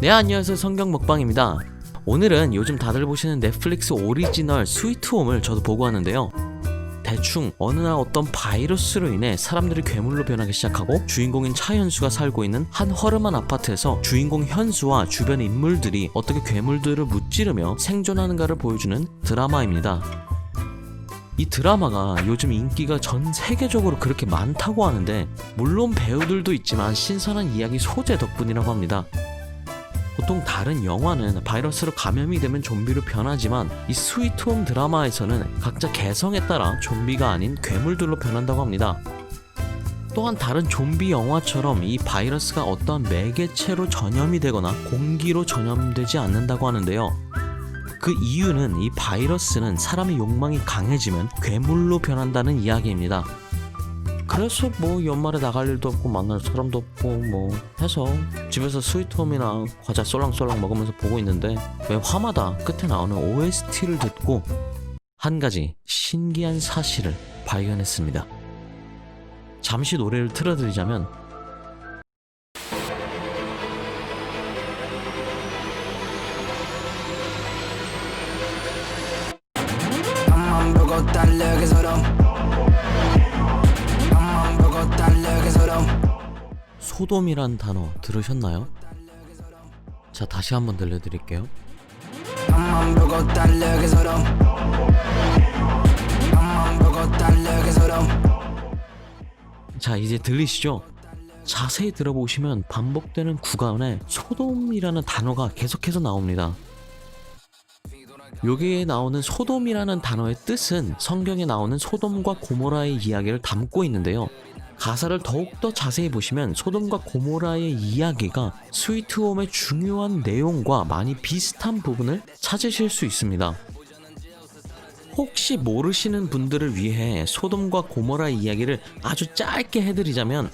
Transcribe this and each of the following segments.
네, 안녕하세요. 성경 먹방입니다. 오늘은 요즘 다들 보시는 넷플릭스 오리지널 스위트홈을 저도 보고 왔는데요. 대충 어느 날 어떤 바이러스로 인해 사람들이 괴물로 변하기 시작하고 주인공인 차현수가 살고 있는 한 허름한 아파트에서 주인공 현수와 주변 인물들이 어떻게 괴물들을 무찌르며 생존하는가를 보여주는 드라마입니다. 이 드라마가 요즘 인기가 전 세계적으로 그렇게 많다고 하는데, 물론 배우들도 있지만 신선한 이야기 소재 덕분이라고 합니다. 보통 다른 영화는 바이러스로 감염이 되면 좀비로 변하지만 이 스위트홈 드라마에서는 각자 개성에 따라 좀비가 아닌 괴물들로 변한다고 합니다. 또한 다른 좀비 영화처럼 이 바이러스가 어떠한 매개체로 전염이 되거나 공기로 전염되지 않는다고 하는데요. 그 이유는 이 바이러스는 사람의 욕망이 강해지면 괴물로 변한다는 이야기입니다. 그래서 연말에 나갈 일도 없고 만날 사람도 없고 해서 집에서 스위트홈이나 과자 쏠랑쏠랑 먹으면서 보고 있는데, 왜 화마다 끝에 나오는 OST를 듣고 한 가지 신기한 사실을 발견했습니다. 잠시 노래를 틀어드리자면, 앞만 보고 달려게 서럼 소돔이란 단어 들으셨나요? 자, 다시 한번 들려드릴게요. 자, 이제 들리시죠? 자세히 들어보시면 반복되는 구간에 소돔이라는 단어가 계속해서 나옵니다. 여기에 나오는 소돔이라는 단어의 뜻은 성경에 나오는 소돔과 고모라의 이야기를 담고 있는데요. 가사를 더욱더 자세히 보시면 소돔과 고모라의 이야기가 스위트홈의 중요한 내용과 많이 비슷한 부분을 찾으실 수 있습니다. 혹시 모르시는 분들을 위해 소돔과 고모라의 이야기를 아주 짧게 해드리자면,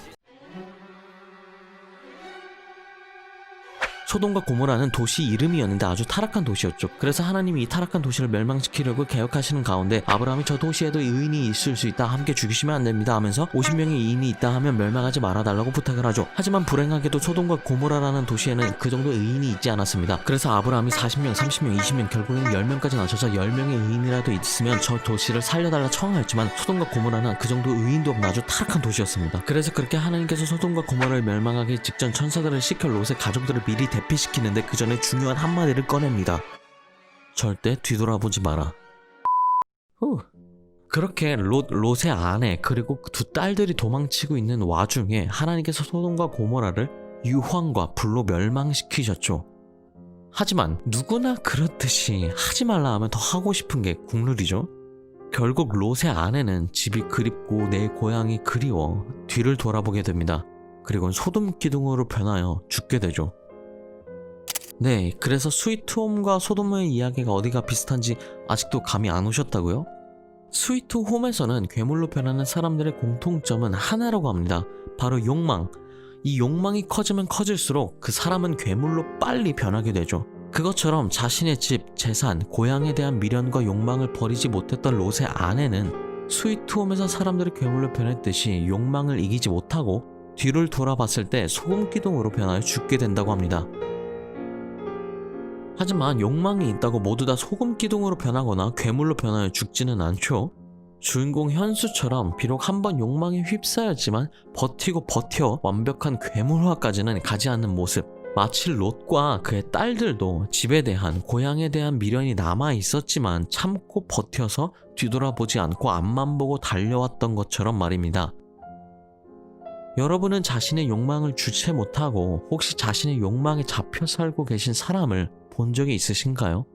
소돔과 고모라는 도시 이름이었는데 아주 타락한 도시였죠. 그래서 하나님이 이 타락한 도시를 멸망시키려고 계획하시는 가운데, 아브라함이 저 도시에도 의인이 있을 수 있다, 함께 죽이시면 안 됩니다 하면서 50명의 의인이 있다 하면 멸망하지 말아달라고 부탁을 하죠. 하지만 불행하게도 소돔과 고모라라는 도시에는 그 정도 의인이 있지 않았습니다. 그래서 아브라함이 40명, 30명, 20명, 결국에는 10명까지 낮춰서 10명의 의인이라도 있으면 저 도시를 살려달라 청하였지만, 소돔과 고모라는 그 정도 의인도 없는 아주 타락한 도시였습니다. 그래서 그렇게 하나님께서 소돔과 고모라를 멸망하기 직전 천사들을 시켜 롯의 가족들을 미리 대피시키는데, 그 전에 중요한 한마디를 꺼냅니다. 절대 뒤돌아보지 마라. 그렇게 롯의 아내 그리고 두 딸들이 도망치고 있는 와중에 하나님께서 소돔과 고모라를 유황과 불로 멸망시키셨죠. 하지만 누구나 그렇듯이 하지 말라 하면 더 하고 싶은 게 국룰이죠. 결국 롯의 아내는 집이 그립고 내 고향이 그리워 뒤를 돌아보게 됩니다. 그리고 소돔 기둥으로 변하여 죽게 되죠. 네, 그래서 스위트홈과 소돔의 이야기가 어디가 비슷한지 아직도 감이 안 오셨다고요? 스위트홈에서는 괴물로 변하는 사람들의 공통점은 하나라고 합니다. 바로 욕망. 이 욕망이 커지면 커질수록 그 사람은 괴물로 빨리 변하게 되죠. 그것처럼 자신의 집, 재산, 고향에 대한 미련과 욕망을 버리지 못했던 롯의 아내는 스위트홈에서 사람들이 괴물로 변했듯이 욕망을 이기지 못하고 뒤를 돌아봤을 때 소금기둥으로 변하여 죽게 된다고 합니다. 하지만 욕망이 있다고 모두 다 소금기둥으로 변하거나 괴물로 변하여 죽지는 않죠. 주인공 현수처럼 비록 한번 욕망에 휩싸였지만 버티고 버텨 완벽한 괴물화까지는 가지 않는 모습. 마치 롯과 그의 딸들도 집에 대한, 고향에 대한 미련이 남아 있었지만 참고 버텨서 뒤돌아보지 않고 앞만 보고 달려왔던 것처럼 말입니다. 여러분은 자신의 욕망을 주체 못하고 혹시 자신의 욕망에 잡혀 살고 계신 사람을 본 적이 있으신가요?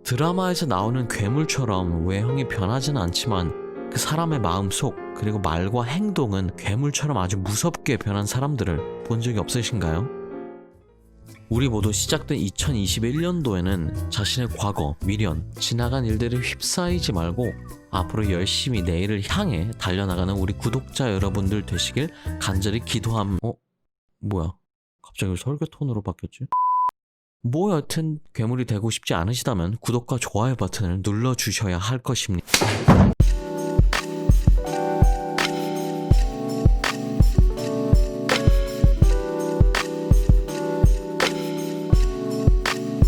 드라마에서 나오는 괴물처럼 외형이 변하지는 않지만 그 사람의 마음속 그리고 말과 행동은 괴물처럼 아주 무섭게 변한 사람들을 본 적이 없으신가요? 우리 모두 시작된 2021년도에는 자신의 과거, 미련, 지나간 일들에 휩싸이지 말고 앞으로 열심히 내일을 향해 달려나가는 우리 구독자 여러분들 되시길 간절히 뭐야? 갑자기 설교 톤으로 바뀌었지? 여튼 괴물이 되고 싶지 않으시다면 구독과 좋아요 버튼을 눌러주셔야 할 것입니다.